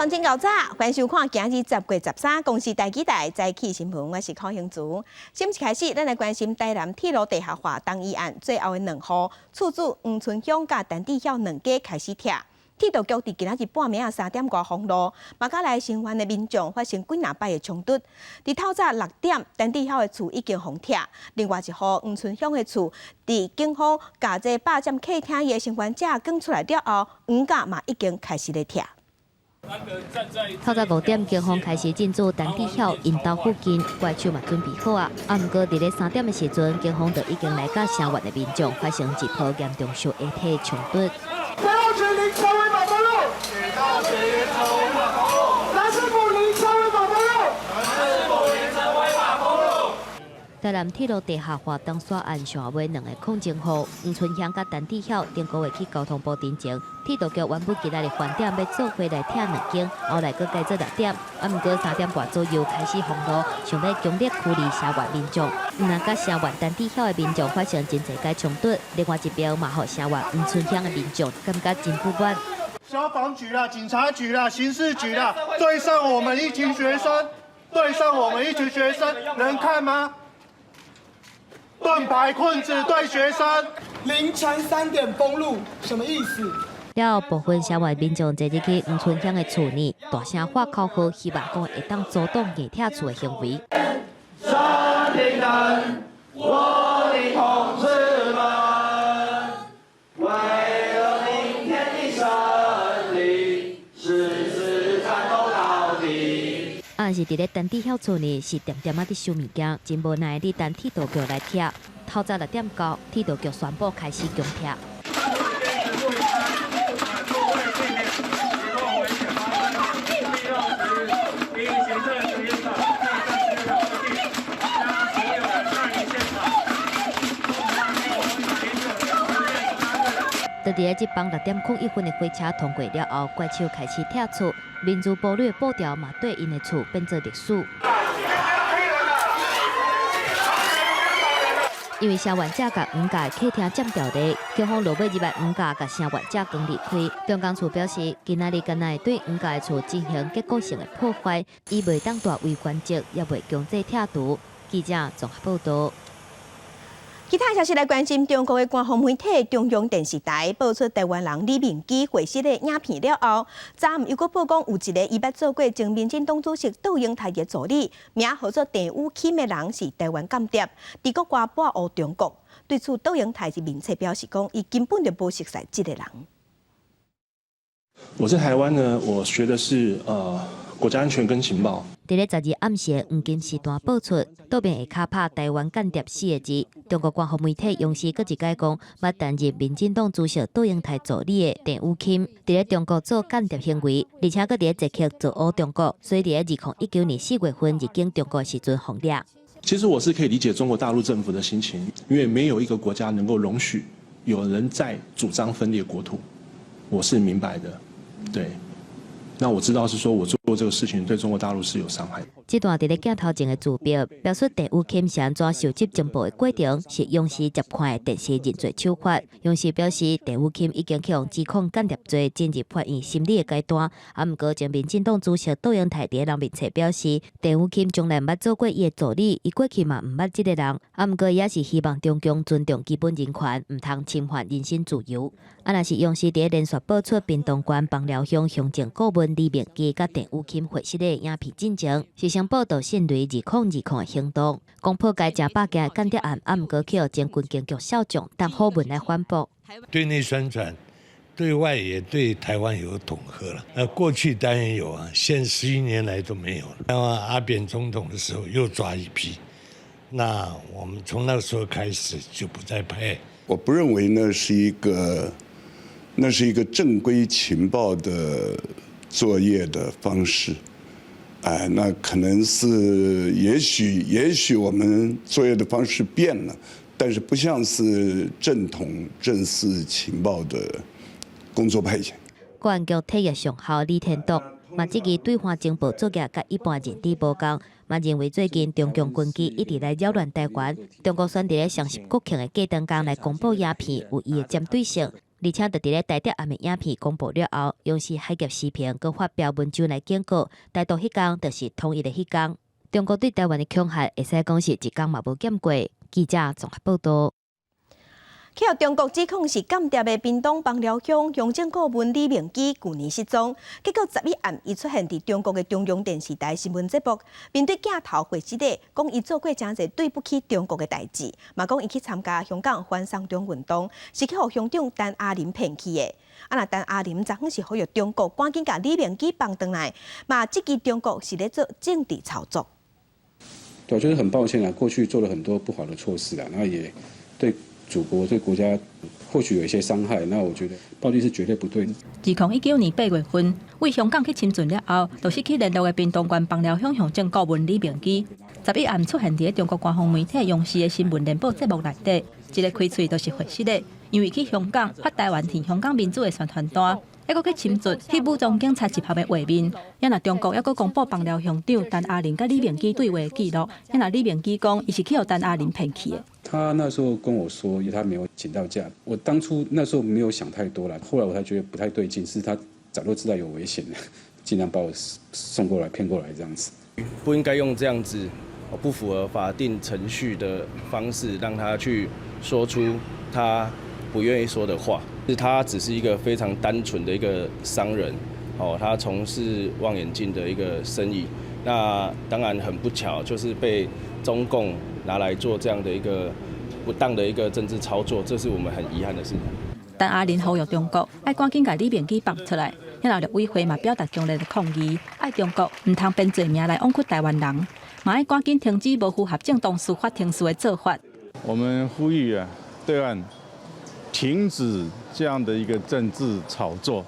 乡真搞早，欢迎收看今日10月13公视台记台早起新闻，我是邝兴竹。新闻开始，咱来关心台南铁路地下化动议案最后的2号，厝主黄春香甲陈志晓2家开始拆。铁道局伫今仔日半暝3点外封路，马甲来成员的民众发生几若摆的冲突。伫透早6点，陈志晓的厝已经封拆，另外一户黄春香的厝，伫警方甲这霸占客厅的成员者赶出来了后，黄家嘛已经开始咧拆。 透早5点，警方开始进驻陈志晓因家附近，怪手嘛准备好啊。不过伫咧3点的时阵，警方就已经来甲声援的民众发生一波严重小下体冲突。台南铁路地下化东线案上尾2个控证户黄春香甲陈志晓，顶个月去交通部တင်情，铁道局原本今仔日饭点要做回来拆2间，后来搁改做6点，不过3点半左右开始封路，想要强烈驱离声援民众。那甲声援陈志晓的民众发生真侪个冲突，另外一边嘛，互声援黄春香的民众感觉真不满。消防局啦、警察局啦、刑事局啦，对上我们一群学生，能看吗？ 盾牌棍子对学生，凌晨3点封路，什么意思？了后，部分声援民众坐入去黄春香的厝内，大声喊口号，希望讲会当阻挡硬拆厝的行为。山顶人，我的同志们，为了明天的胜利，誓死战斗到底。是伫咧陈志晓厝内，是点点伫收物件，真无奈你等铁道局来拆。透早6点到，铁道局宣布开始强拆。就伫咧这帮6点01分的火车通过了后，怪手开始拆厝，民族暴虐步调嘛对因的厝变做历史。因为声援者甲黄家的客厅占掉地，警方落尾入来黄家甲声援者刚离开。中港处表示，今仔日敢若会对黄家的厝进行结构性的破坏，伊袂当大为关节，也袂强制拆除。记者综合报道。 其他消息来关心，中国的官方媒体中央电视台报出台湾人李明基过世的影片了后，昨暗又搁报讲有一个伊捌做过前民进党主席杜英台的助理，名号做郑武钦的人是台湾间谍，伫国外保护中国。对此，杜英台是明确表示讲，伊根本就无熟悉这个人。我在台湾呢，我学的是国家安全跟情报。 伫咧12暗时黄金时段报出，倒边下骹拍台湾间谍4个字。中国官方媒体央视搁一解讲，捌担任民进党主席杜英台助理的郑武钦，伫咧中国做间谍行为，而且搁伫咧积极做恶中国，所以伫咧2019年4月份入境中国时阵红掠。其实我是可以理解中国大陆政府的心情，因为没有一个国家能够容许有人在主张分裂国土，我是明白的，对。 那我知道是说我做这个事情对中国大陆是有伤害。这段伫咧镜头前的图表，表述郑武钦是安怎收集情报的过程，是央视接看的电视认罪手法。央视表示，郑武钦已经去用指控间谍罪进入法院审理的阶段。不过，前民进党主席杜英台伫人面册表示，郑武钦从来毋捌做过伊的助理，伊过去嘛毋捌这个人。不过，也是希望中共尊重基本人权，毋通侵犯人身自由。若是央视伫咧连续播出屏东县枋寮乡乡政顾问李明基甲郑武钦会师的影片进程，是想报道信雷2020的行动，讲破解正百件间谍案，不过去前军警局少将陈好文来反驳。对内宣传，对外也对台湾有统合了。过去当然有啊，现11年来都没有了。然后阿扁总统的时候又抓一批，那我们从那个时候开始就不再拍。我不认为那是一个正规情报的作业的方式，那可能是也许我们作业的方式变了，但是不像是正统正式情报的工作派遣。公安局体育上校李天禄嘛，这个对华情报作业甲一般认知无共，嘛认为最近中共军机一直来扰乱台湾，中国选伫咧双十国庆的过程中来公布鸦片有伊的针对性。而且，就伫咧台电暗暝影片公布了后，央视海峡时评佮发表文章来警告，台独迄天就是统一的迄天。中国对台湾的恐吓，会使讲是一天嘛无减过。记者综合报道。去互中国指控是间谍的屏东枋寮乡行政顾问李明基去年失踪，结果11暗伊出现伫中国的中央电视台新闻节目，面对镜头回击的，讲伊做过真侪对不起中国的代志，嘛讲伊去参加香港反送中运动，是去互乡长陈阿林骗去的。那陈阿林昨昏是呼吁中国赶紧甲李明基放回来，嘛质疑中国是咧做政治操作。对，就是很抱歉啊，过去做了很多不好的措施啊，然后也对祖国、对国家或许有一些伤害，那我觉得暴力是绝对不对的。自2019年8月份为香港去亲近了后，就失去联络的屏东县枋寮乡行政顾问李明基，11暗出现伫中国官方媒体央视的新闻联播节目内底，一个开喙都是回实的，因为去香港发台湾替香港民主的宣传单。还佫去侵入去武装警察集合的画面，也若中国还佫公布枋寮乡长陈阿林甲李明基对话的记录，也若李明基讲伊是去互陈阿林骗去的。他那时候跟我说，他没有请到假。我当初那时候没有想太多了，后来我才觉得不太对劲，是他早就知道有危险了，竟然把我送过来骗过来这样子。不应该用这样子不符合法定程序的方式让他去说出他不愿意说的话。他只是一个非常单纯的一个商人，他从事望远镜的一个生意。那当然很不巧，就是被中共拿来做这样的一个不当的一个政治操作，这是我们很遗憾的事情。陈阿林呼吁中国要赶紧把李明基放出来，也让陆委会嘛表达强烈的抗议，爱中国唔通编罪名来枉屈台湾人，嘛要赶紧停止无符合正当司法程序的做法。我们呼吁对岸停止这样的一个政治炒作，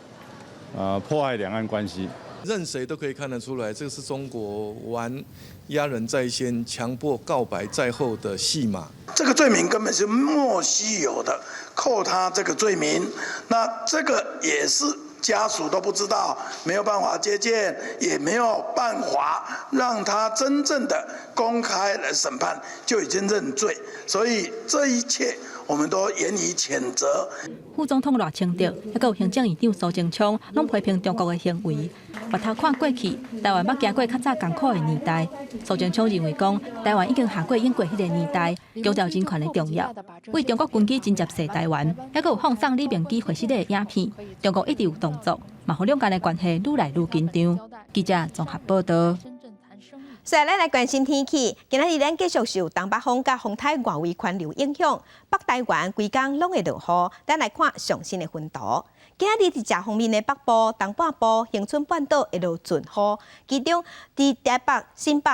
破坏两岸关系。任谁都可以看得出来，这个是中国玩压人在先、强迫告白在后的戏码。这个罪名根本是莫须有的，扣他这个罪名，那这个也是家属都不知道，没有办法接见，也没有办法让他真正的公开来审判，就已经认罪，所以这一切我们都严以谴责。副总统赖清德，还有行政院长苏贞昌，拢批评中国的行为。回头看过去，台湾捌经过较早艰苦的年代。苏贞昌认为讲，台湾已经下过英过迄个年代，强调人权的重要。为中国军机真接射台湾，还有放送李明基回实的影片，中国一直有动作，嘛互两间的关系愈来愈紧张。记者综合报道。接下来关心天气，今仔日咱继续受东北风甲风台外围环流影响，北台湾规天拢会落雨。咱来看上新的分图。今仔日伫遮方面的北部、东半部、恒春半岛会落阵雨，其中伫台北、新北、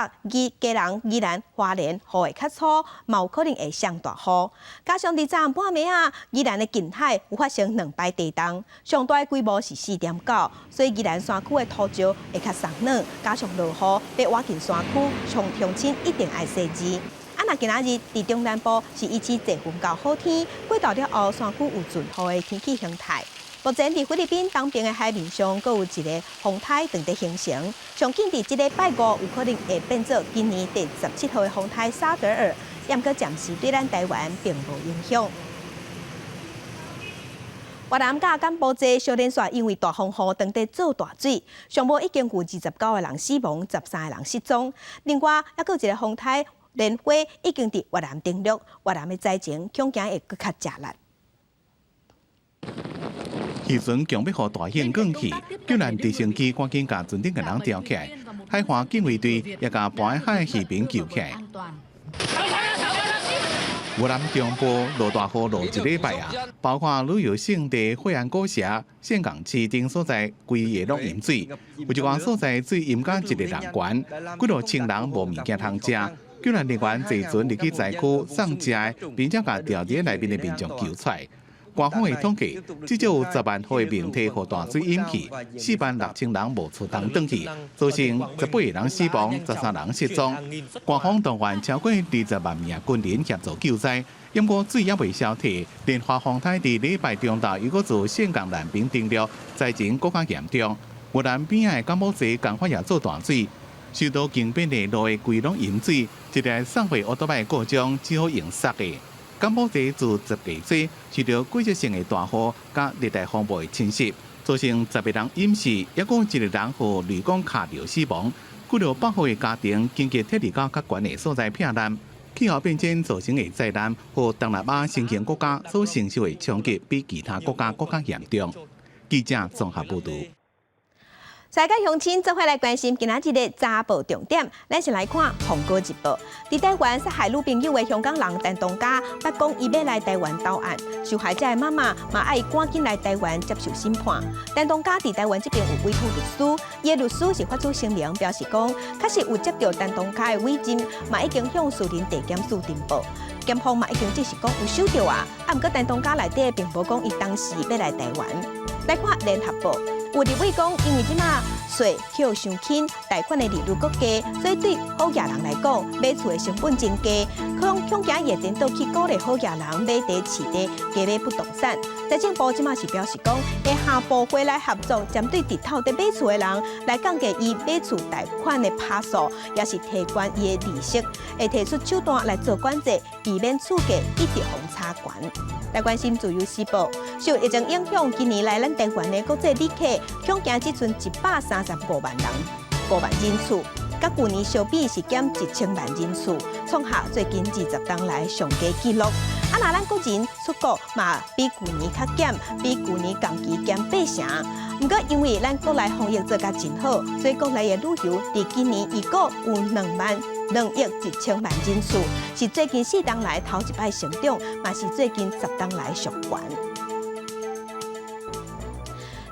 嘉南、宜兰、花莲雨会较粗，嘛有可能会上大雨。加上伫昨暗半暝啊，宜兰的近海有发生2摆地震，上大的规模是4.9，所以宜兰山区的土石会较松软，加上落雨，要挖进山区，从乡亲一定爱小心。那今仔日伫中南部是一起侪云到好天，过到了后山区有阵雨的天气形态。目前伫菲律宾东边的海面上，阁有一个风台正在形成，上近伫这个拜五有可能会变作今年第17号的风台沙德尔，不过暂时对咱台湾并无影响。越南甲柬埔寨小连线因为大风雨当地做大水，上无已经有29个人死亡，13个人失踪。另外，还佫有一个风台莲花已经伫越南登陆，越南的灾情恐惊会佫较吃力。渔船强要互大型降去，救难直升机赶紧甲船顶个人吊起来，海防警卫队也甲搬海渔民救起来。越南中部落大雨落1礼拜啊，包括旅游胜地惠安古城、岘港市等所在，规夜拢淹水。有一寡所在水淹到一个人悬，几落千人无物件通食。救难人员坐船入去灾区送食的，并且甲掉伫内面的民众救出来。官方的统计，至少有10万户的民体互大水淹去，46000人无厝通转去，造成18个人死亡，13人失踪。官方动员超过20万名军人协助救灾，不过水也未消退。莲花风台伫礼拜中昼又搁自岘港南边登陆，灾情更加严重。越南边仔的柬埔寨同款也做大水，受到近边的路的规拢淹水，一台送货奥多麦故障，只好用塞的。港埔地自10地水受到季节性的大雨甲热带风暴的侵袭，造成10个人淹死，也共1个人和渔港卡着死亡。几条8户的家庭经过铁路到较悬的所在避难。气候变迁造成的灾难和东南亚新兴国家所承受的冲击，比其他国家更加严重。记者综合报道。大家乡亲做伙来关心今仔日的早报重点，咱先来看《红歌日报》。伫台湾杀害女朋友的香港人陈东家，捌讲伊要来台湾投案，受害者的妈妈嘛爱赶紧来台湾接受审判。陈东家伫台湾这边有委托律师，伊的律师是发出声明表示讲，确实有接到陈东家的委任，嘛已经向士林地检署呈报。检方嘛已经只是讲有收到啊，毋过陈东家内底并无讲伊当时要来台湾。来看《联合报》。有立委讲，因为即马税扣伤轻，贷款的利率高低，所以对好业人来讲，买厝的成本增加，恐惊也颠倒去鼓励好业人买地市地，加买不动产。财政部即马是表示讲，会下部会来合作，针对日头在买厝的人来降低伊买厝贷款的趴数，也是提高伊的利息，会提出手段来做管制，避免厝价一直互差悬。来关心自由时报，受疫情影响，今年来咱台湾的国际旅客恐惊只剩135万人，5万人次，甲去年相比是减1000万人次，创下最近20年来上低纪录。若咱国人出国嘛，比去年较减，比去年同期减8成。不过因为咱国内防疫做甲真好，所以国内的旅游伫今年预估有2亿1,000万人次，是最近4年来头一摆成长，嘛是最近10年来上悬。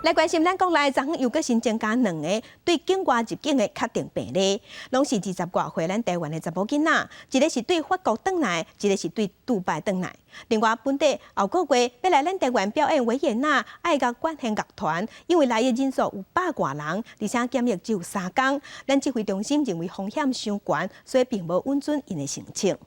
来关心咱国内昨昏又搁新增加2个对境外入境的确定病例，拢是20外岁咱台湾的查某囡仔，一个是对法国转来，一个是对杜拜转来。另外，本地后个月要来咱台湾表演维也纳爱乐管弦乐团，因为来的人数有100多人，而且检疫只有3天，咱指挥中心认为风险伤悬，所以并无允准因的申请。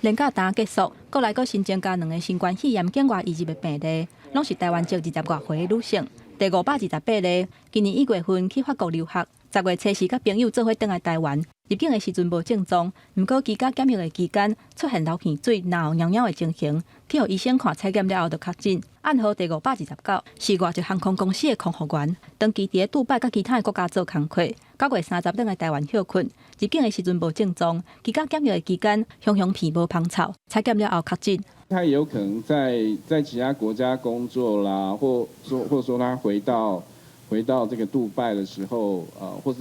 连假单结束，国内阁新增加2个新冠肺炎境外移入的病例，拢是台湾籍20外岁的女性。第528例，今年1月份去法国留学，10月初时甲朋友做伙转来台湾，入境的时阵无症状，毋过居家检疫的期间出现流鼻水、脑尿尿的情形，去互医生看采检了后就确诊。案号第529是外籍航空公司的空服员，长期伫杜拜甲其他的国家做工课，9月30转来台湾休困，入境的时阵无症状，居家检疫的期间胸皮无芳臭，采检了后确诊。他也有可能在其他国家工作啦，或者说他回到这个杜拜的时候，或者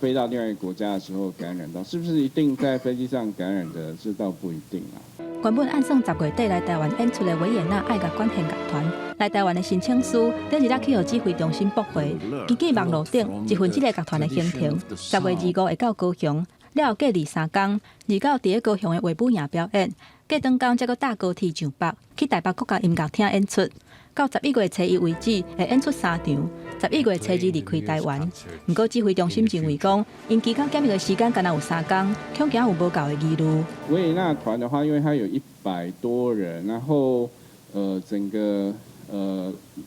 飞到另外一个国家的时候感染到，是不是一定在飞机上感染的？这倒不一定啊。原本按算10月底来台湾演出的维也纳爱乐管弦乐团，来台湾的申请书，顶日去予指挥中心驳回。根据网络顶一份这个乐团的行程，10月25会到高雄，了后隔2、3天，日到伫高雄的维武营表演，隔当天才阁搭高铁上北，去台北国家音乐厅演出。到11月初1为止，会演出3场。11月初2离开台湾。不过指挥中心认为讲，因期间检疫的时间敢若有3天，恐惊有无够的疑虑。维也纳团的话，因为它有100多人，然后整个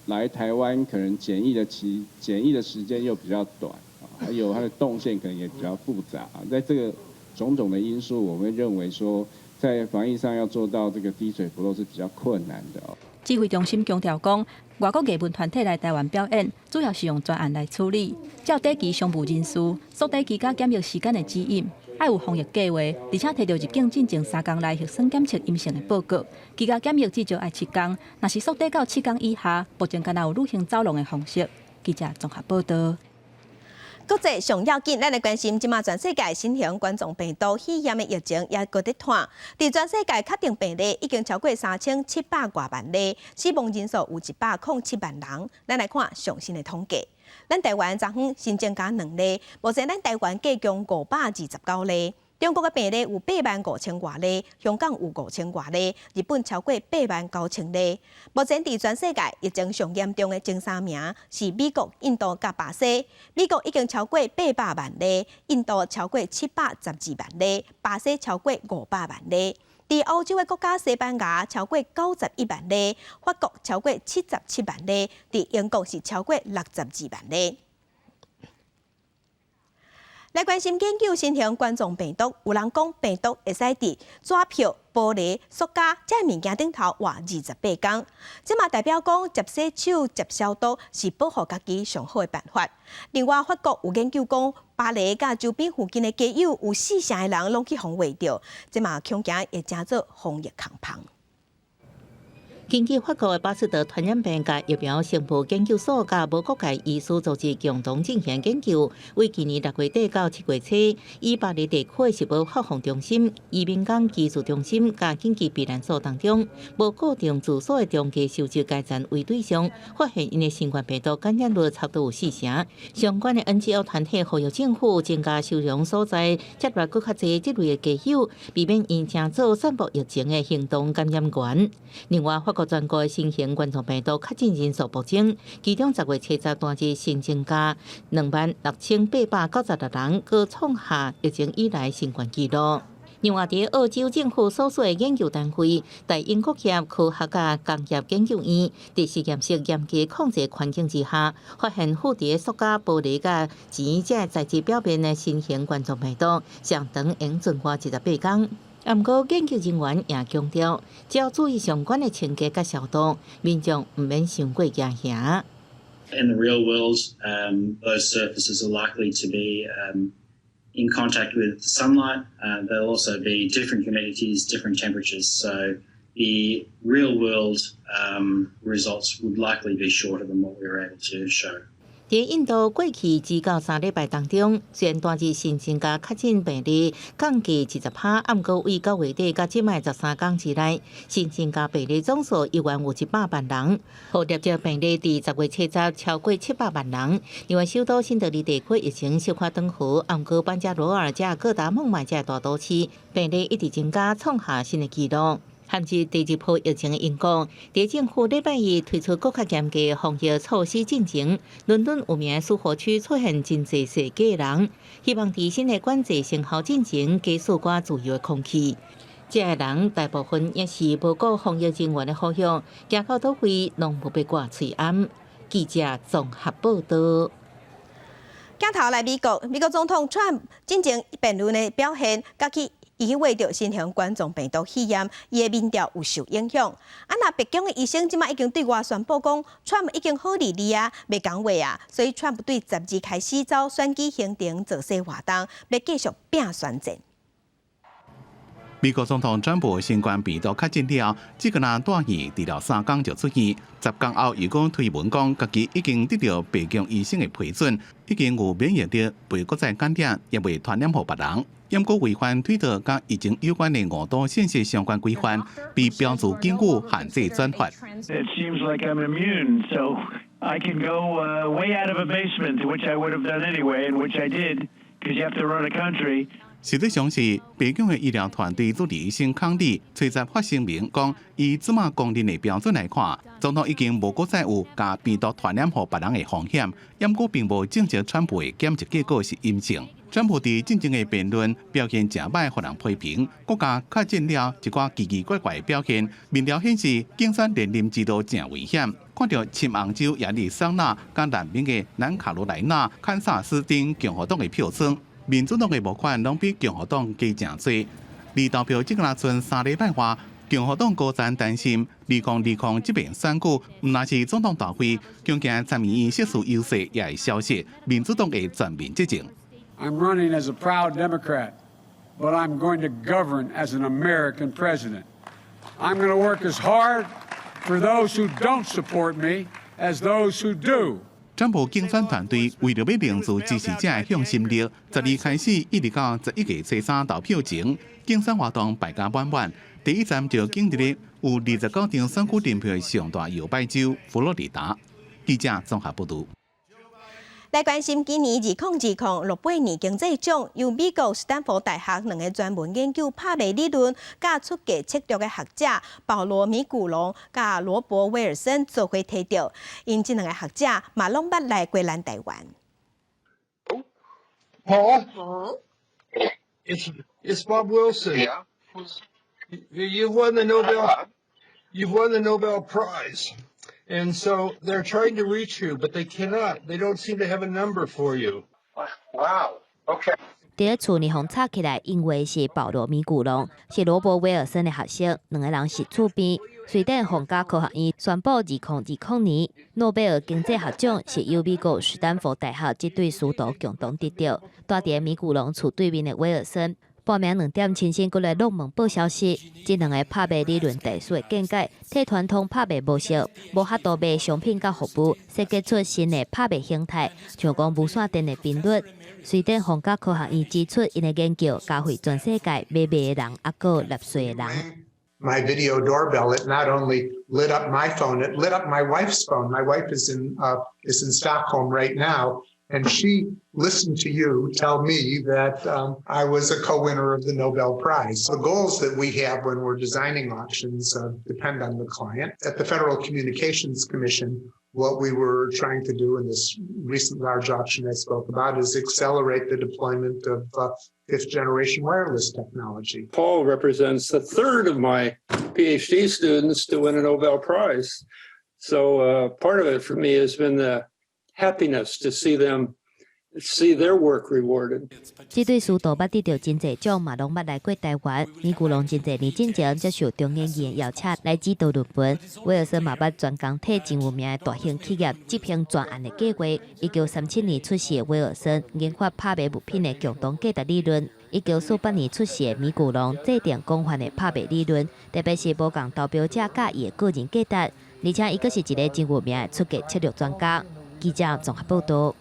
来台湾可能检疫的时间又比较短，还有它的动线可能也比较复杂。在这个种种的因素，我们认为说，在防疫上要做到这个滴水不漏是比较困难的哦。指挥中心强调讲，外国艺文团体来台湾表演，主要是用专案来处理，照短期商务人士所在期间检疫时间的指引，爱有防疫计划，而且摕到入境进前3天内核酸检测阴性的报告。期间检疫至少爱7天，若是缩短到7天以下，目前敢若有旅行走廊的方式。记者综合报道。国际上要紧，咱来关心即马全世界新型冠状病毒肺炎的疫情也搁在拖。伫全世界确定病例已经超过3700多万例，死亡人数有107万人。咱来看上新的统计。咱台湾昨昏新增加2例，目前咱台湾计共529例。中国的病例有85000多例，香港有5000多例，日本超过89000例。目前伫全世界疫情上严重的前3名是美国、印度甲巴西。美国已经超过800万例，印度超过712万例，巴西超过500万例。伫欧洲的国家，西班牙超过91万例，法国超过77万例，伫英国是超过62万例。来关心研究新型冠状病毒，有人讲病毒会使伫纸票、玻璃、塑胶这物件顶头活28天，这嘛代表讲接洗手、接消毒是保护家己上好的办法。另外，法国有研究讲，巴黎甲周边附近的街友有4成的人拢去防卫着，这嘛恐惊会成做防疫空棚。根据法国的巴斯德传染病甲疫苗成分研究所甲无国界医师组织共同进行研究，为今年6月底到7月初，以巴黎地区食物发放中心、移民港技术中心甲紧急避难所当中，无固定住所的中介收集该站为对象，发现因的新冠病毒感染率差不多有4成。相关的 NGO 团体呼吁政府增加收容所在，接纳更较侪这类的家友，避免因正做散布疫情的行动感染源。另外，法国全国的新型冠状病毒确诊人数暴增，其中10月70单日新增加26896人，高创下疫情以来新冠纪录。另外，伫澳洲政府所属的研究单位大英国协科学家工业研究院，伫实验室严格控制环境之下，发现附伫塑胶、玻璃甲钱这材质表面的新型冠状病毒，上长用存活18天。不过，研究人员也强调，只要注意相关的清洁甲消毒，民众唔免伤过惊吓。In the real world, those surfaces are likely to be in contact with sunlight. There'll also be different humidities, different temperatures. So the real world results would likely be shorter than what we were able to show. 在印度过去2到3礼拜当中，虽然单日新增加确诊病例降低10%，不过为9月底到即卖13天之内，新增加病例总数1.100万人，互入症病例伫10月70超过700万人。另外，首都新德里地区疫情小可缓和，不过班加罗尔这各大孟买这大都市病例一直增加，创下新的纪录。限制第2波疫情的因果，在政府礼拜2推出更加严格的防疫措施进前，伦敦有名苏活区出现真侪世界人，希望在新的管制生效进前，加速寡自由的空气。这些人大部分也是无顾防疫人员的呼吁，行到倒位拢无被挂嘴安。记者综合报道。镜头来美国总统川普进前辩论的表现，甲去伊去为着新型冠状病毒试验，伊的民调有受影响。那北京的医生即马已经对外宣布讲，川普已经好利啊，袂讲话啊，所以川普对12开始走选举行程做些活动，要继续拼选战。美国总统川普新冠病毒确诊了，这个人大意治疗3天就出院。10天后，又讲推文讲，家己已经得到北京医生的批准，已经有免疫力，被国际感染，也未传染给别人。因果违反推特甲疫情有关的误导信息相关规范，被标注禁锢限制转发。It seems like I'm immune, so I can go way out of a basement, which I would have done anyway, and which I did, because you have to run a country. 实际上是北京的医疗团队主治医生康利随即发声明讲，以芝麻公认的标准来看，总统已经无再有甲病毒传染给别人的风险，不过并无证实川普的检测结果是阴性。川普伫进前的辩论表现真歹，互人批评，国家确诊了一寡奇奇怪怪的表现。民调显示，竞选连任之路真危险。看到亲昂州亚利桑那、甲南边的南卡罗来纳、堪萨斯等共和党的票仓。民主党的募款拢比共和党加真多，离投票即个剩3礼拜外，共和党高层担心2020这边选举，唔那是总统大会，恐惊参议院少数优势也会消失，民主党会全面执政。I'm running as a proud Democrat, but I'm going to govern as an American president. I'm going to work as hard for those who don't support me as those who do. 川普竞选团队为了要凝聚支持者的向心力，12开始一直到11月初3投票前，竞选活动百家满满。第一站就经历了有29张选举人票的上大摇摆州佛罗里达。记者综合报道。来关心今年2020诺贝尔经济奖由美国斯坦福大学2个专门研究帕梅理论甲出价策略的学者保罗米古隆甲罗伯威尔森做伙摕到，因这2个学者嘛拢捌来过咱台湾。Paul? It's Bob Wilson. Yeah. You've won the Nobel Prize. And so they're trying to reach you, but they cannot. They don't seem to have a number for you. Wow. 伫咧厝里互插起来，因为是保罗·米古龙，是罗伯·威尔森的学生，两个人是厝边。瑞典皇家科学院宣布，2020年诺贝尔经济学奖是由美国史丹佛大学这对师徒共同得到。住伫米古龙厝对面的威尔森，半暝2点亲身过来录门报消息，这两个拍卖理论大师的见解，替传统拍卖模式无法度卖商品甲服务，设计出新的拍卖形态，像讲无线电的频率。瑞典皇家科学院指出，因的研究教会全世界买卖的人，还有纳税的人。My video doorbell, it not only lit up my phone, it lit up my wife's phone. My wife is in Stockholm right now, and she listened to you tell me that I was a co-winner of the Nobel Prize. The goals that we have when we're designing auctions depend on the client. At the Federal Communications Commission, what we were trying to do in this recent large auction I spoke about is accelerate the deployment of fifth-generation wireless technology. Paul represents a third of my PhD students to win a Nobel Prize. So part of it for me has been the happiness to see their work rewarded. 这对师徒捌得到真济奖，嘛拢捌来过台湾。米古龙真济年之前接受中研院邀请来指导论文。威尔森嘛捌专工替真有名的大型企业执行专案的计划。1937年出世的威尔森研发拍卖物品的共同价值理论。1948年出世的米古龙制定广泛的拍卖理论，特别是无共投标者甲伊的个人价值，而且伊阁是一个真有名的出价策略专家。记者综合报道。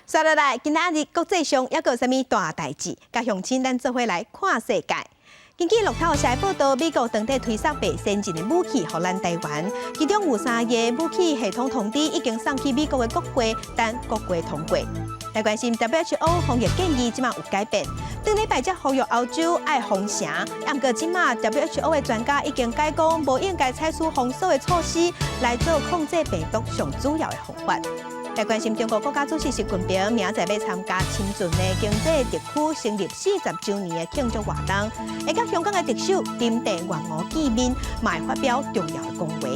接落来，今仔日国际上还有啥物大代志？甲乡亲咱做伙来看世界。根据路透社报道，美国当地推送最先进的武器予咱台湾，其中有3个武器系统通知已经送去美国的国会，但国会通过。来关心 WHO 防疫建议，即马有改变。顶礼拜才呼吁欧洲爱封城，不过即马 WHO 的专家已经解讲，无应该采取封锁的措施来做控制病毒上主要的方法。来关心中国国家主席习近平明仔载要参加亲近的经济特区成立40周年的庆祝活动，会甲香港的特首林郑月娥见面，嘛会发表重要的讲话。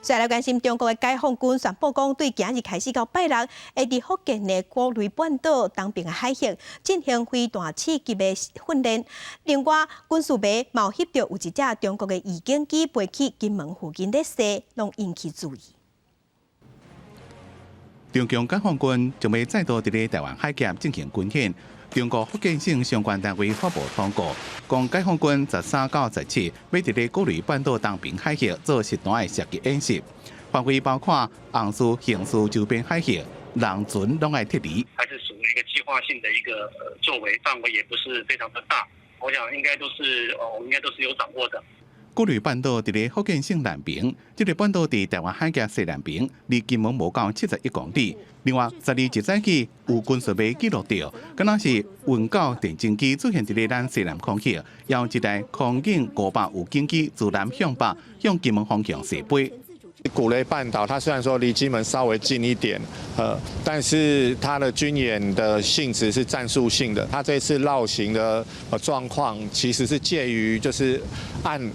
再来关心中国的解放军宣布讲，对今日开始到拜六，会伫福建的古雷半岛东边的海域进行飞弹刺击的训练。另外，军事迷冒翕到有一只中国的预警机飞去金门附近的射，拢引起注意。中共解放军将要再度伫咧台湾海峡进行军演。中国福建省相关单位发布通告，讲解放军13到17要伫咧古雷半岛东边海域做实弹的射击演习，范围包括红树、杏树周边海域，人船拢爱撤离。还是属于一个计划性的一个作为，范围也不是非常的大，我想应该都是我们应该都是有掌握的。古雷半岛伫咧福建省南平，这个半岛伫台湾海峡西南边，离金门无到71公里。另外，12日早起有军事迷记录到，敢若是运9电侦机出现伫咧咱西南空域，有一台空警500无警机自南向北向金门方向射飞。古雷半岛，它虽然说离金门稍微近一点，但是它的军演的性质是战术性的。它这次绕行的状况，其实是介于就是岸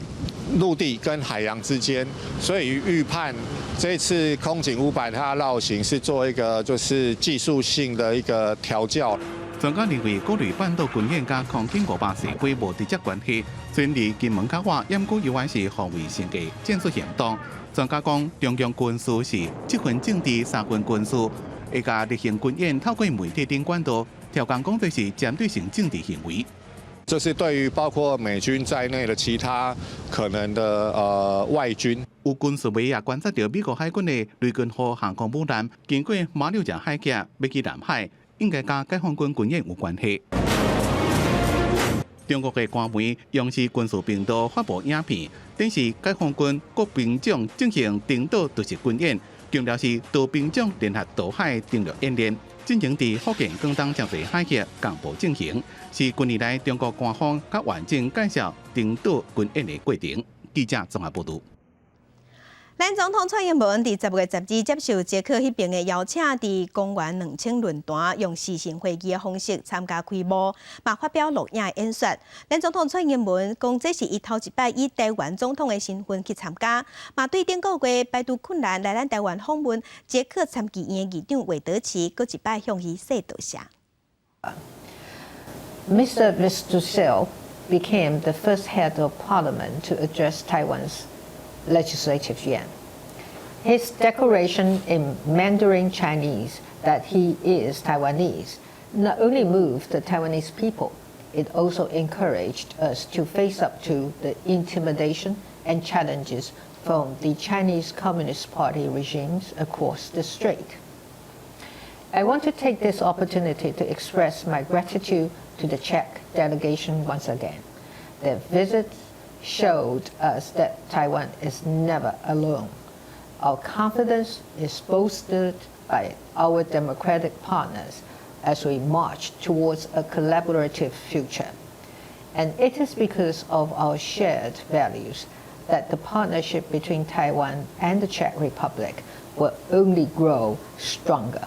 陆地跟海洋之间，所以预判这次空警500它绕行是做一个就是技术性的一个调教。专家认为，古雷半岛军演甲空警500射飞无直接关系，虽然离金门较远，也过有关是防卫性的战术行动。专家讲，中共军事是7分政治，3分军事，会甲例行军演透过媒体等管道，调讲讲这是针对性政治行为。这是对于包括美军在内的其他可能的外军。有军事迷也观察到，美国海军的雷根号航空母舰经过马六甲海峡要去南海，应该甲解放军军演有关系。中国的官媒央视军事频道发布影片，展示解放军各兵种进行登岛突袭军演，强调是多兵种联合岛海登陆演练，进行伫福建广东江西海峡同步进行，是近年来中国官方较完整介绍登岛军演的过程。记者综合报道。咱总统蔡英文伫10月12接受捷克迄边的邀请，伫公元2000论坛用视讯会议的方式参加开幕，嘛发表录影的演说。咱总统蔡英文讲，这是伊头一摆以台湾总统的身份去参加，嘛对顶个月拜读困难来咱台湾访问捷克参议院议长韦德奇，搁一摆向伊说道谢。Mr. Vistusel became the first head of parliament to address Taiwan's legislative yuan. His declaration in Mandarin Chinese that he is Taiwanese not only moved the Taiwanese people, it also encouraged us to face up to the intimidation and challenges from the Chinese Communist Party regimes across the strait. I want to take this opportunity to express my gratitude to the Czech delegation once again. Their visit showed us that Taiwan is never alone. Our confidence is bolstered by our democratic partners as we march towards a collaborative future. And it is because of our shared values that the partnership between Taiwan and the Czech Republic will only grow stronger.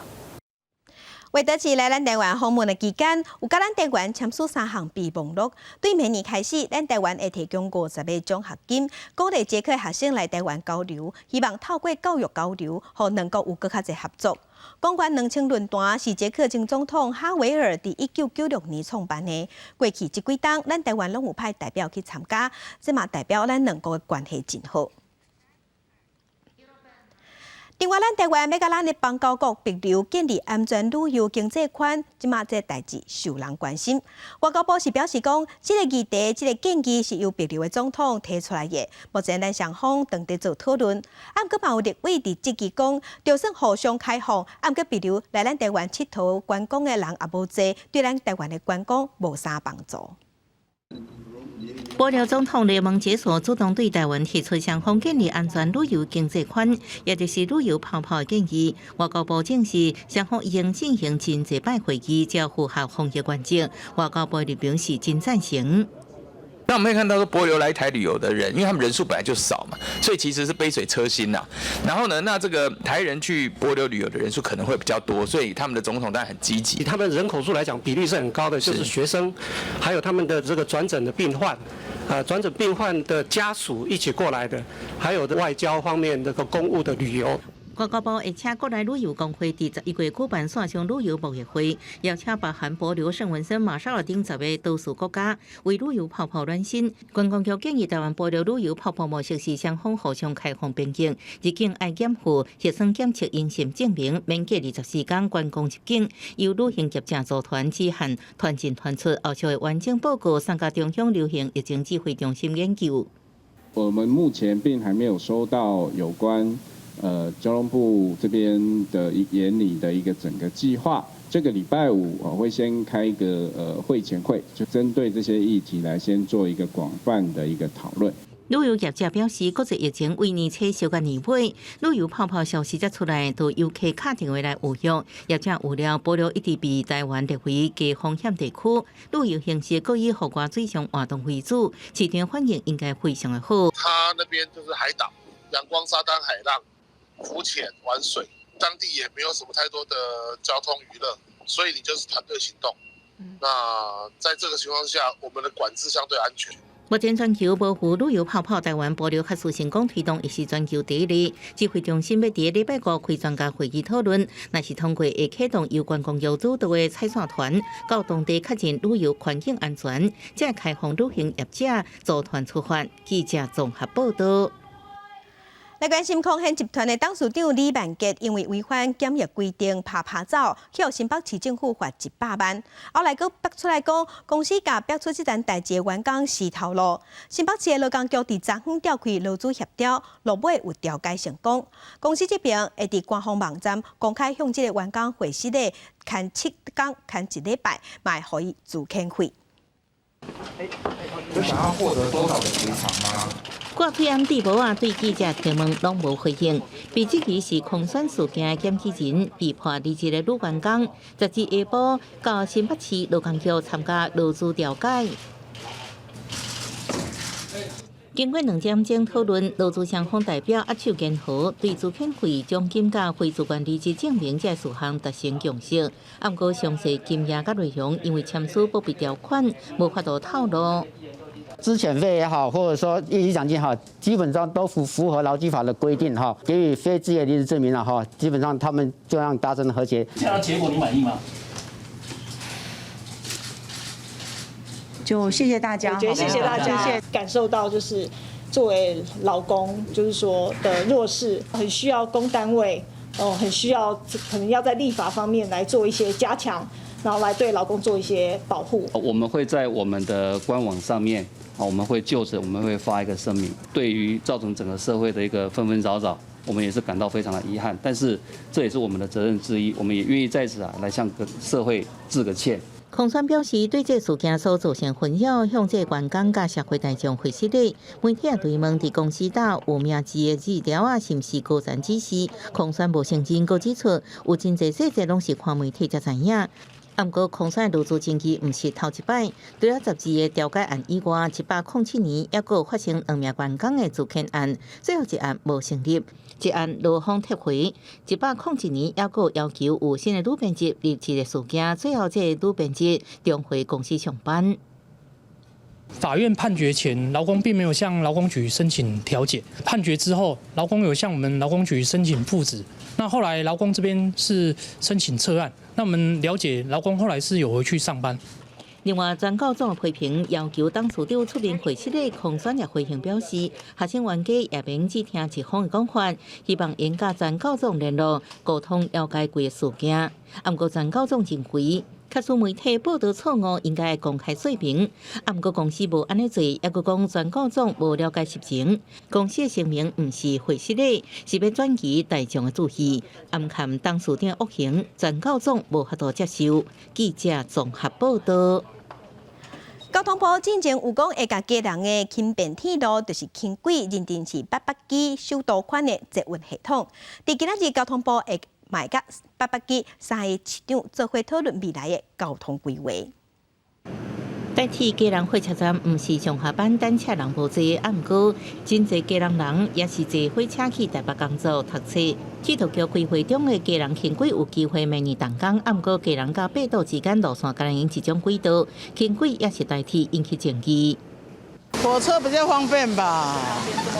韦德奇来咱台湾访问的期间，有甲咱台湾签署3项备忘录。对明年开始，咱台湾会提供50个奖学金，鼓励捷克学生来台湾交流，希望透过教育交流，互两国有更较侪合作。公元2000论坛是捷克前总统哈维尔伫1996年创办的。过去这几冬，咱台湾拢有派代表去参加，这嘛代表咱两国的关系真好。另外，咱台湾要甲咱的邦交国帛琉建立安全旅游经济圈，即马这代志受人关心。外交部是表示讲，这个议题、这个建议是由帛琉的总统提出来的。目前咱双方当地做讨论，啊，搁嘛有立委伫积极讲，就算互相开放，啊，搁帛琉来咱台湾佚佗观光的人也无济，对咱台湾的观光无啥帮助。帛琉总统雷蒙解锁主动对台湾提出双方建立安全旅游经济圈，也就是旅游泡泡的建议。外交部证实，双方已经进行真济摆会议，只要符合防疫原则，外交部就表示真赞成。那我们会看到说，帛琉来台旅游的人，因为他们人数本来就少嘛，所以其实是杯水车薪呐。然后呢，那这个台人去帛琉旅游的人数可能会比较多，所以他们的总统当然很积极。以他们人口数来讲，比例是很高的，就是学生，还有他们的这个转诊的病患，转诊病患的家属一起过来的，还有外交方面这个公务的旅游。外交部会请国内旅游工会伫11月举办线上旅游贸易会，邀请包含帛琉、圣文森、马绍尔等10个多数国家为旅游泡泡暖身。观光局建议台湾帛琉旅游泡泡模式是双方互相开放边境，入境爱检附核酸检测阴性证明，免隔24天观光入境，由旅行业者组团指限团进团出，后续的完整报告送到中央流行疫情指挥中心研究。我们目前并还没有收到有关交通部这边的研拟的一个整个计划，这个礼拜5我会先开一个会前会，就针对这些议题来先做一个广泛的一个讨论。旅游业者表示，国际疫情为年初小到年尾，旅游泡泡消息才出来，都游客打电话来预约。业者预料帛琉一直被台湾列为低风险地区，旅游形式各以户外水上活动为主，市场反应应该非常的好。它那边就是海岛，阳光、沙滩、海浪。浮潜、玩水，当地也没有什么太多的交通娱乐，所以你就是团队行动。那在这个情况下，我们的管制相对安全。目前全球保护旅游泡泡台湾帛琉核数成功推动，亦是全球第一例。指挥中心要伫礼拜5开专家会议讨论，若是通过会启动由观光局主导的采线团，到当地确认旅游环境安全，再开放旅行业者组团出发。记者综合报道。来关心康兴集团的董事长李万杰，因为违反检疫规定拍走，去予新北市政府罚100万。后来佫爆出来讲，公司甲爆出这件代志的员工是头路。新北市的劳工局伫昨昏召开劳资协调，落尾有调解成功。公司这边会伫官方网站公开向这个员工会息的看7天、看1礼拜，嘛会予伊自遣费。有想要获得多少的赔偿吗？挂退安地保啊，对记者提问拢无回应。被质疑是空选事件的检举人，被判离职的女员工，12下晡到新北市劳工局参加劳资调解。经过2点钟讨论，劳资双方代表握手言和，对资遣费、奖金甲非主管离职证明这事项达成共识。不过详细金额甲内容，因为签署保密条款，无法度透露。资遣费也好，或者说业绩奖金好，基本上都符合劳基法的规定哈，给予非自愿离职证明了哈，基本上他们就让达成和解。这样的结果你满意吗？就谢谢大家，我觉得谢谢大家，感受到就是作为劳工，就是说的弱势，很需要公单位，很需要可能要在立法方面来做一些加强，然后来对劳工做一些保护。我们会在我们的官网上面，我们会就此我们会发一个声明，对于造成整个社会的一个纷纷扰扰，我们也是感到非常的遗憾，但是这也是我们的责任之一，我们也愿意在此来向社会致个歉。控酸表示，对这事件所造成纷扰，向这员工甲社会大众回失礼。媒体也追问伫公司内有名字的字条啊，是毋是高层指示？控酸无承认，佮指出有真侪细节拢是看媒体才知影。不过，控酸劳资争议毋是头一摆，除了12个调解案以外，107年也有发生2名员工的资遣案，最后一案无成立，一案劳方撤回。101年也有要求有新的女编辑入职的事件，最后这个女编辑重回公司上班。法院判决前，劳工并没有向劳工局申请调解。判决之后，劳工有向我们劳工局申请复职。那后来劳工这边是申请撤案。那我们了解，劳工后来是有回去上班。另外，全告总批评要求当处长出面回释的控酸也回应表示，学生冤家也免只听一方的讲法，希望严甲全告总联络沟通了解规个事件。不过，全告总认为，确实媒体报道错误，应该公开说明。不过公司无安尼做，也佫讲全告总无了解实情。公司的声明毋是回释的，是要转移大众的注意。看当事长恶行，全告总无法度接受。记者综合报道。交通部之前有讲会甲家人的轻便铁路，就是轻轨，认定是800G 首都款的捷运系统。伫今仔日，交通部会卖甲800G 3个市长做伙讨论未来的交通规划。代替家人火车站毋是上下班单车人无济，不过真侪家人也是坐火车去台北工作、读册。铁道局规划中的家人轻轨有机会明年动工，不过家人甲八岛之间路线敢用一种轨道，轻轨也是代替引起争议。火车比较方便吧？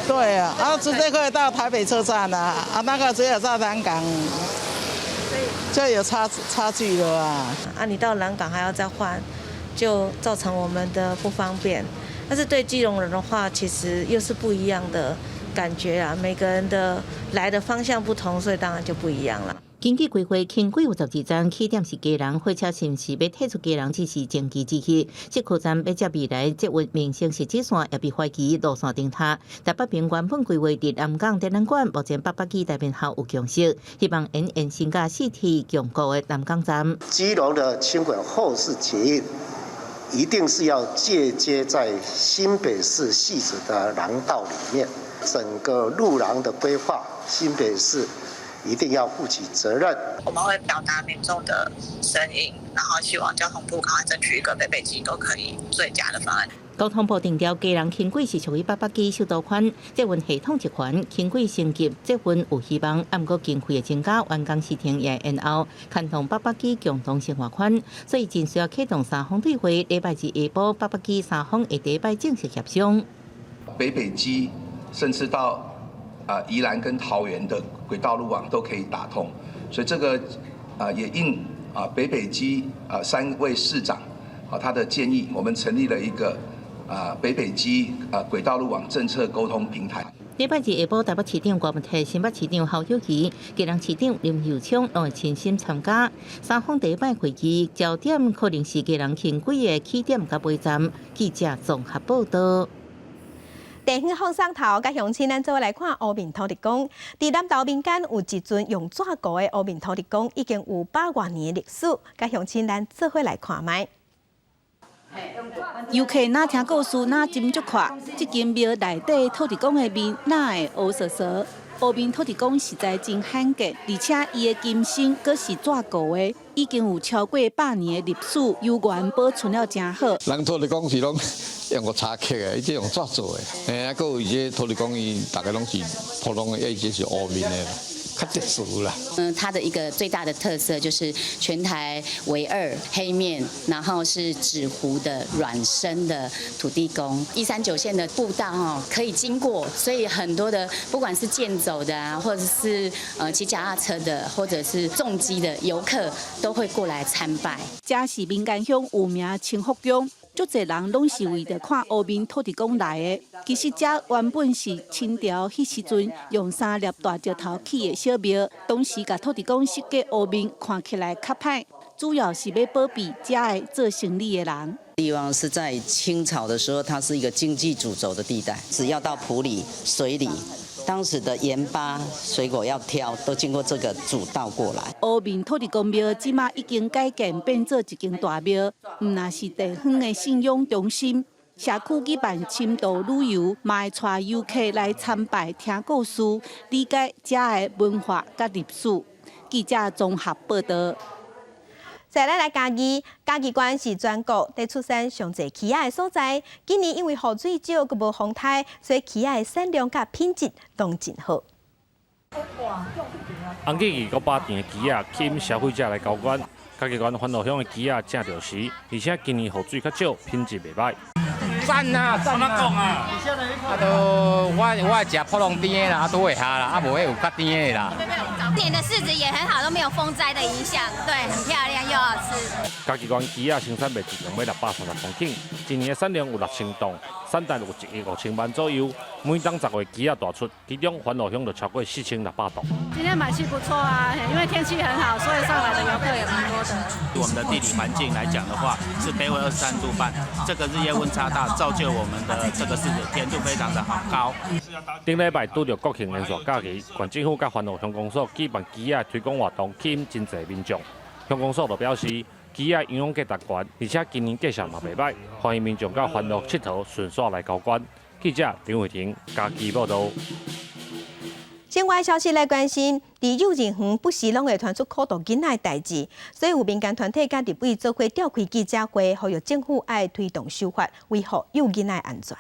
对啊，直接可以到台北车站啊，那个只有到南港。就有差距了啊！你到南港还要再换，就造成我们的不方便。但是对基隆人的话，其实又是不一样的感觉啊。每个人的来的方向不同，所以当然就不一样了。根据规划，轻轨有12站，起点是家人，火车是毋是要退出家人，只是争议之一。这客站要接未来捷运民生实质线，也被怀疑路线停塌。台北平原本规划伫南港展览馆，目前800G台面后有共识，希望延新加4体强固的南港站。基隆的轻轨后市捷运一定是要借接在新北市汐止的廊道里面，整个路廊的规划，新北市一定要负起责任。我们会表达民众的声音，然后希望交通部赶快争取一个北基都可以最佳的方案。交通部定调，家人轻轨是属于800G 首都款，捷运系统一款，轻轨升级捷运有希望。不过经费的增加，完工时程也延后，看同800G 共同生活款，所以真需要启动3方对话。礼拜2下晡，800G 3方会第一摆正式协商。北基甚至到宜兰跟桃园的轨道路网都可以打通，所以这个也应北基3位市长他的建议，我们成立了一个北基轨道路网政策沟通平台。礼拜2下晡，台北市长郭文泰、新北市长侯友宜、宜兰市长林佑昌拢会亲身参加。3方第一摆会议焦点可能是宜兰轻轨的起点甲尾站。记者综合报道。地方放送头，甲乡亲咱做来看乌面土地公。伫南投民间有一尊用纸糊的乌面土地公，已经有100多年的历史，甲乡亲咱做伙来看卖。游客哪听故事哪斟足看，这间庙内底土地公的面哪会乌索索。乌面土地公实在真罕见，而且伊的金身阁是抓狗的，已经有超过100年的历史，悠原保存了真好。人土地公是拢用个茶刻的，伊即用纸做的，啊，佮有伊这土地公伊大概拢是普通的，伊就是乌面的。较特殊啦。它的一个最大的特色就是全台唯2黑面，然后是纸糊的软身的土地公。139线的步道可以经过，所以很多的不管是健走的啊，或者是骑脚踏车的，或者是重机的游客都会过来参拜。这是民间乡有名清福宫。足侪人拢是为着看乌面土地公来的。其实这原本是清朝迄时阵用3粒大石头起的小庙，当时甲土地公设计乌面，看起来较歹，主要是要保庇这的做生意的人。地方是在清朝的时候，它是一个经济主轴的地带，只要到埔里、水里。当时的盐巴、水果要挑，都经过这个主道过来。乌面土地公庙即马已经改建变做一间大庙，唔那是地方的信仰中心。社区举办深度旅游，嘛会带游客来参拜、听故事，理解这的文化甲历史。记者综合报道。再来嘉义，嘉义县是全国地出产上侪起仔的所在。今年因为雨水少，佮无风台，所以起仔的产量佮品质拢真好。红记义佮把店的鸡仔吸引消费者来交关。嘉义县欢乐乡的鸡仔正着时，而且今年雨水较少，品质袂歹。赞啊！赞啊！我食普通甜的啦，都会下啦，啊无迄有较甜的啦。店的市值也很好，都没有风灾的影响，对，很漂亮又好吃。嘉义县鸡仔生产面积200-630公顷，今年的产量有6000吨，产值有1亿5千万左右。每当10月鸡仔大出，其中欢乐乡就超过4600吨。今天买气不错啊，因为天气很好，所以上来的游客也蛮多的。我们的地理环境来讲的话，是北纬23度半，这个日夜温差大，造就我们的这个柿子甜度非常的好高。顶礼拜拄着国庆连续假期，县政府甲欢乐乡公所举办鸡仔推广活动，吸引真侪民众。乡公所就表示，鸡仔营养价值高，而且今年价钱嘛袂歹，欢迎民众到欢乐佚佗顺续来交关。记者林伟霆嘉义报道。境外消息来关心，伫幼儿园不时拢会传出苦毒囡仔的代志，所以有民间团体甲立委做伙召开记者会，呼吁政府爱推动修法，维护幼囡仔安全。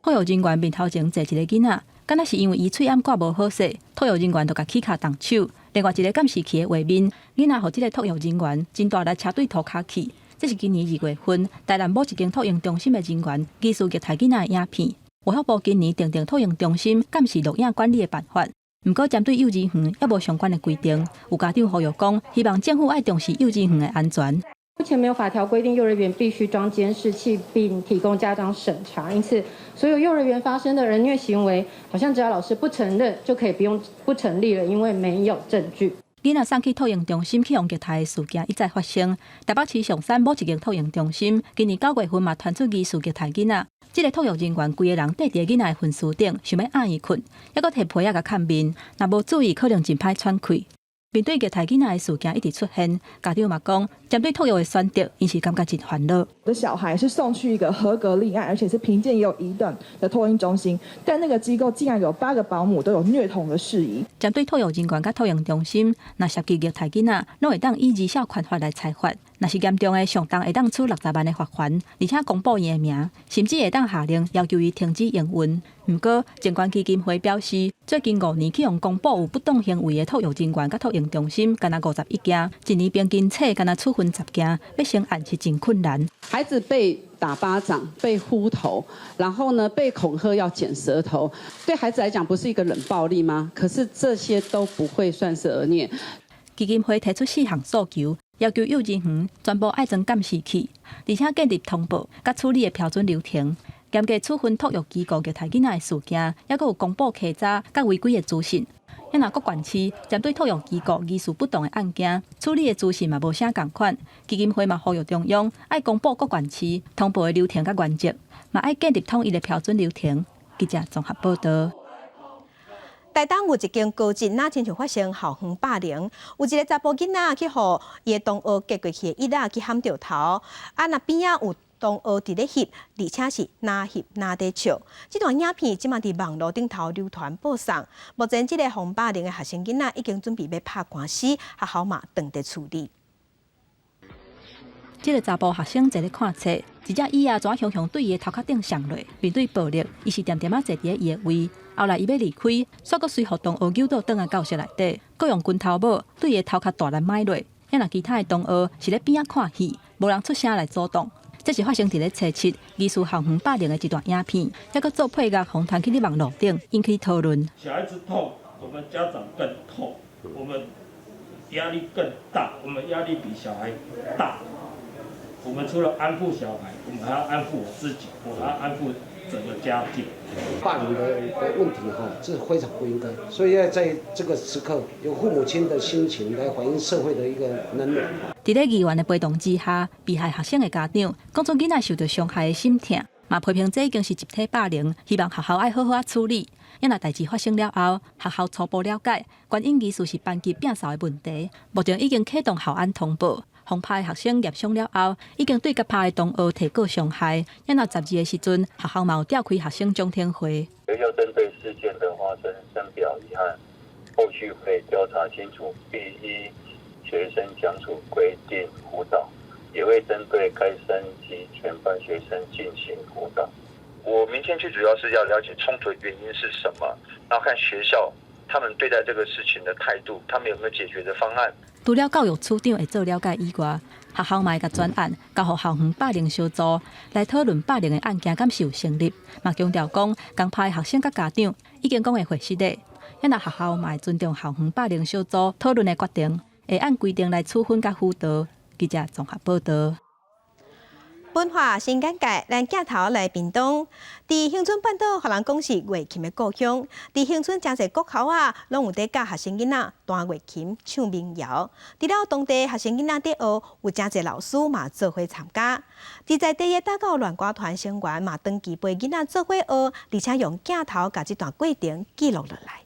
托育人员面头前坐一个囡仔，敢若是因为伊喙暗挂无好势，托育人员就甲起骹动手。另外一个监视器的画面，囡仔互即个托育人员真大力车对涂骹去。这是今年2月份，台南某一间托婴中心的人员疑似虐待囡仔的影片。卫福部今年订定托婴中心监视录影管理的办法，不过针对幼儿园也无相关的规定。有家长呼吁讲，希望政府爱重视幼儿园的安全。目前没有法条规定幼儿园必须装监视器并提供家长审查，因此所有幼儿园发生的人虐行为，好像只要老师不承认就可以不成立了，因为没有证据。囡仔送去托婴中心去用虐待的事件一再发生。台北市上山某一间托婴中心，今年9月份嘛传出疑似虐待囡仔。这个托育人员规个人缀伫囡仔的粪丝顶，想要按伊困，还佫摕被仔甲看面，若无注意，可能真歹喘气。面对虐待囡仔的事件一直出现，家长嘛讲，针对托育的选择，因是感觉真烦恼。我的小孩是送去一个合格立案，而且是评鉴也有1等的托婴中心，但那个机构竟然有8个保姆都有虐童的事宜。针对托育人员甲托婴中心，若涉及虐待囡仔，拢会当以儿少权法来裁罚。若是严重的，上重会当处60万的罚款，而且公布伊的名，甚至会当下令要求伊停止营运。不过，监管基金会表示，最近5年去用公布有不当行为的托育人员甲托婴中心，敢若51件，一年平均册敢若处分10件，要成案是真困难。孩子被打巴掌、被呼头，然后呢被恐吓要剪舌头，对孩子来讲不是一个冷暴力吗？可是这些都不会算是儿虐。基金会提出4项诉求，要求幼儿园全部爱装监视器，而且建立通报甲处理的标准流程，严格处分托育机构虐待囡仔的事件，还佫有公布稽查甲违规的资讯。因若各县市针对托育机构疑似不当的案件，处理的资讯嘛无啥共款。基金会嘛呼吁中央爱公布各县市通报的流程甲原则，嘛爱建立统一的标准流程。记者综合报道。台东有一间高职，那亲像发生校园霸凌，有一个查甫囡仔去互伊的同学隔过去的椅仔去喊着头，啊那边仔有同学伫咧翕，而且是哪翕哪伫笑。这段影片即马伫网络顶头流传播送。目前这个红霸凌的学生囡仔已经准备要拍官司，学校嘛当地处理。这个查甫学生坐咧看册，一只椅仔怎雄雄对伊的头壳顶上落。面对暴力，伊是点点啊坐伫咧伊的位。后来伊要离开，煞阁随互同学揪倒转来教室内底，阁用拳头帽对伊的头壳大力买落。因若其他的同学是咧边仔看戏，无人出声来阻挡。这是发生伫咧初七疑似校园霸凌的一段影片，还阁做配乐，红传去咧网络顶引起讨论。小孩子痛，我们家长更痛，我们压力更大，我们压力比小孩大。我们除了安抚小孩，我们还要安抚我自己，我还要安抚整个家庭。霸凌的问题这非常不应该，所以要在这个时刻，用父母亲的心情来反映社会的一个能力。伫咧议员的陪同之下，被害学生的家长讲出囡仔受到伤害的心痛，嘛批评这已经是集体霸凌，希望学校爱好好处理。因若代志发生了后，学校初步了解，原因疑似是班级摒扫的问题，目前已经启动校安通报。红派学生验伤了后，已经对甲拍的同学提告伤害。因若12日的时阵，学校嘛有召开学生中天会。要针对事件的发生深表遗憾，后续会调查清楚，并依学生奖处规定辅导，也会针对该生及全班学生进行辅导。我明天去主要是要了解冲突的原因是什么，然后看学校他们对待这个事情的态度，他们有没有解决的方案。除了教育处长会做了解以外，学校嘛会甲专案交予校园霸凌小组来讨论霸凌的案件敢是有成立。嘛强调讲，刚派学生甲家长已经讲会会实的，因若学校嘛会尊重校园霸凌小组讨论的决定，会按规定来处分甲辅导。记者综合报道。文化新眼界，咱镜头来屏东。伫恒春半岛，互人讲是乐琴的故乡。伫恒春真侪国口啊，拢有在教学生囡仔弹乐琴、唱民谣。除了当地学生囡仔在学，有真侪老师嘛做伙参加。在地的打鼓乱歌团成员嘛，长期陪囡仔做伙学，而且用镜头把这段过程记录落来。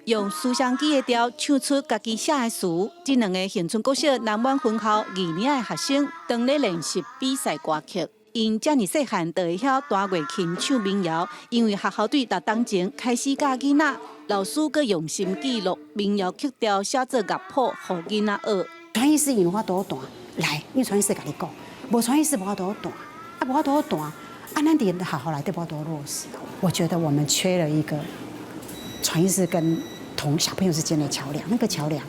用思乡记的调唱出家己写的词，这两个恒春国小南湾分校2年的学生，当咧练习比赛歌曲。因遮尔细汉就会晓弹乐琴、唱民谣，因为学校对6年前开始教囡仔，老师佮用心记录民谣曲调，写做乐谱，互囡仔学。传艺师因为我都弹，来，因为传艺师甲你讲，无传艺师无法度弹，啊无法度弹，啊咱伫学校内底无法度落实。我觉得我们缺了一个传艺师跟同小朋友之间的桥梁，那个桥梁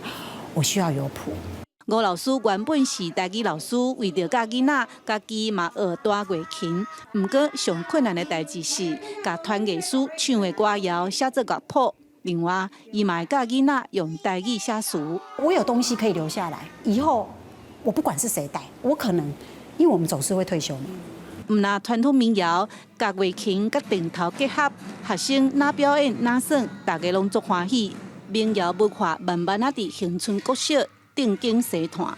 我需要有谱。吴老师原本是台语老师，为着教囡仔，家己嘛学弹乐琴。不过上困难的代志是，甲团艺师唱的歌谣写做乐谱。另外，伊嘛会教囡仔用台语写词。我有东西可以留下来，以后我不管是谁带，我可能因为我们总是会退休嘛。唔拿传统民谣、甲乐琴、甲电头结合，学生哪表演哪耍，大家拢足欢喜。民谣文化慢慢啊伫恒春国小定景生团。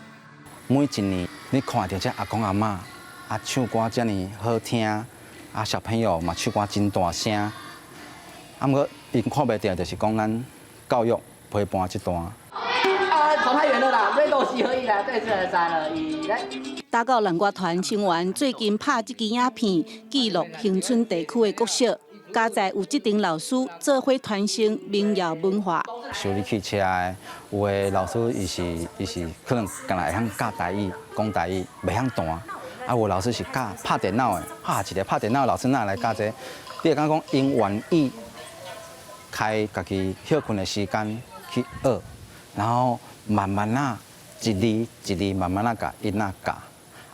每一年你看到这阿公阿嬷啊唱歌这么好听，啊小朋友嘛唱歌真大声，啊毋过因看袂到，就是讲咱教育陪伴这段。跑太远了啦，瑞斗西而已啦，对，3了，1来。打鼓南歌团成员最近拍这支影片，记录恒春地区的国小。加在有这群老师做伙传承民谣文化。修理汽车的，有的老师伊是可能干来会晓教台语、讲台语，袂晓弹。啊，有老师是教拍电脑的，一个拍电脑的老师哪来教这？你会讲因愿意开家己休困的时间去学，然后慢慢啊一字一字慢慢啊教囡仔教。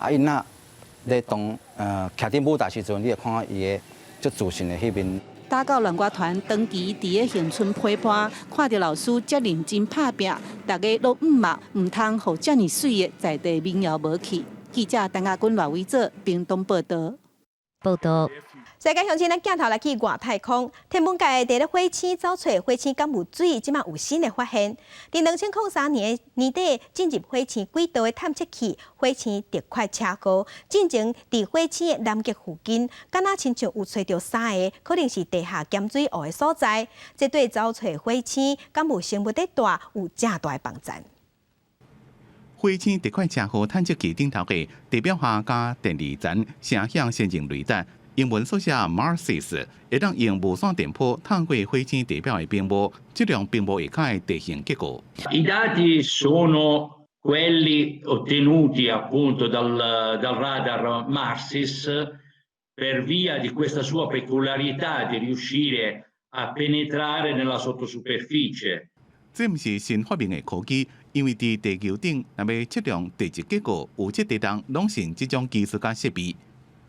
啊，囡仔咧当徛伫舞台时阵，你会看到伊的。足自信的迄面。打鼓乱歌团长期伫咧恒春陪伴，看到老师遮认真拍拼，大家都唔通互遮尔水的在地民谣无去。记者陈亚军、赖伟哲，屏东报道。世界乡亲，咱镜头来去外太空，天文界伫咧火星找找火星敢有水，即马有新的发现。伫2003年年底进入火星轨道的探测器火星特快车号，进前伫火星的南极附近，敢若亲像有找到3个可能是地下咸水湖的所在，这对找找火星敢有生物在住有正大的帮助。火星特快车号探测器顶头的地表下加电离层声响先进雷达。英文缩写 MARSIS 会当用无线电波探过火星地表的冰膜，质量并无下卡的地形结构。I dati sono quelli ottenuti appunto dal radar MARSIS per via di questa sua peculiarità di riuscire a penetrare nella sottosuperficie。这毋是新发明的科技，因为伫地球顶若要测量地质结构，有这地动拢是这种技术甲设备。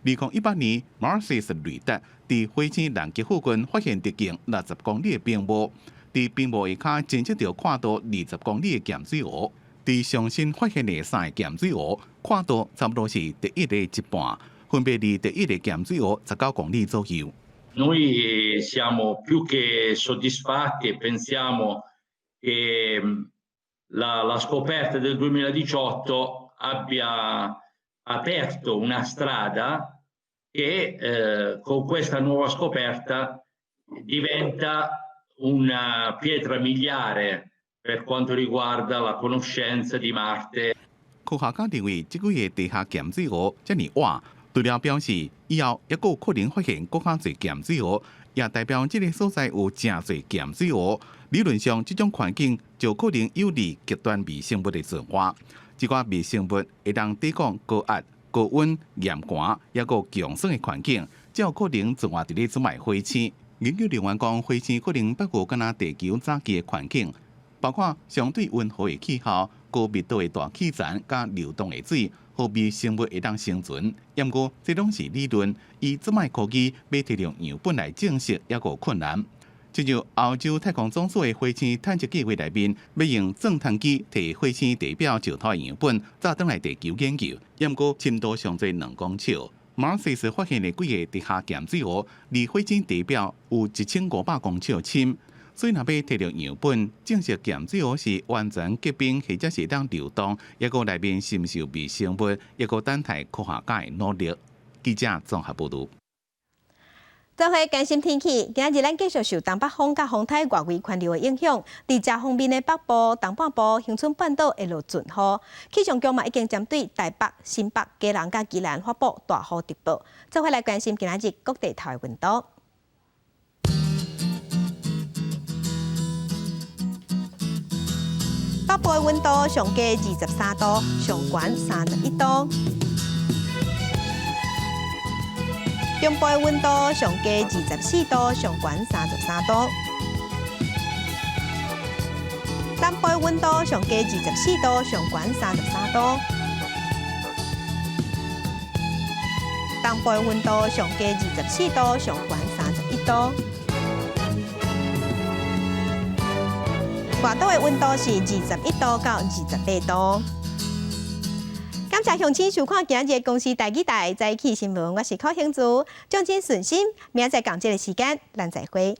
2018年 ，MARSIS 雷达伫火星南极附近发现直径60公里的冰膜，伫冰膜下骹侦测到跨度20公里的咸水湖。伫上新发现的3个咸水湖，跨度差不多是第一个一半，分别伫第一个咸水湖19公里左右。Noi siamo più che soddisfatti e pensiamo che la scoperta del 2018 abbia aperto una strada che con questa nuova scoperta diventa una pietra miliare per quanto riguarda la conoscenza di Marte。科学家认为，这几个地下咸水湖这么晚，除了表示以后还有可能发现更较侪咸水湖，也代表这个所在有真侪咸水湖。理论上，这种环境就可能有利极端微生物的存活。这寡微生物会当抵抗高压、高温、严寒，也个强酸的环境，才有可能存活伫咧此卖火星。研究人员讲，火星可能包括敢若地球早期的环境，包括相对温和的气候、高密度的大气层、甲流动的水，何必生物会当生存？不过，这拢是理论，以此卖科技要摕到样本来证实，也个困难。就像欧洲太空总署的火星探测计划内面，要用钻探机摕火星地表石头的样本，再转来地球研究，不过深度上侪2公尺。MARSIS 发现的几个地下咸水湖，离火星地表有1500公尺深，所以若要摕到样本，证实咸水湖是完全结冰，或者是当流动，也个内面深受微生物，也个等待科学家的努力。记者综合报道。做伙关心天气，今日咱继续受东北风甲风台外围环流的影响，伫遮方面的北部、东半部、恒春半岛会落阵雨。气象局嘛已经针对台北、新北、嘉南甲宜兰发布大雨特报。做伙来关心今日各地头的温度。北部的温度上低23度，上悬31度。中部的温度上低24度，上悬33度；南部的温度上低24度，上悬33度；东部的温度上低24度，上悬31度；外岛的温度是21度到28度。感谢乡亲收看今日的公视台语台早起新闻，我是柯兴珠，将真顺心，明仔载同一个时间，咱再会。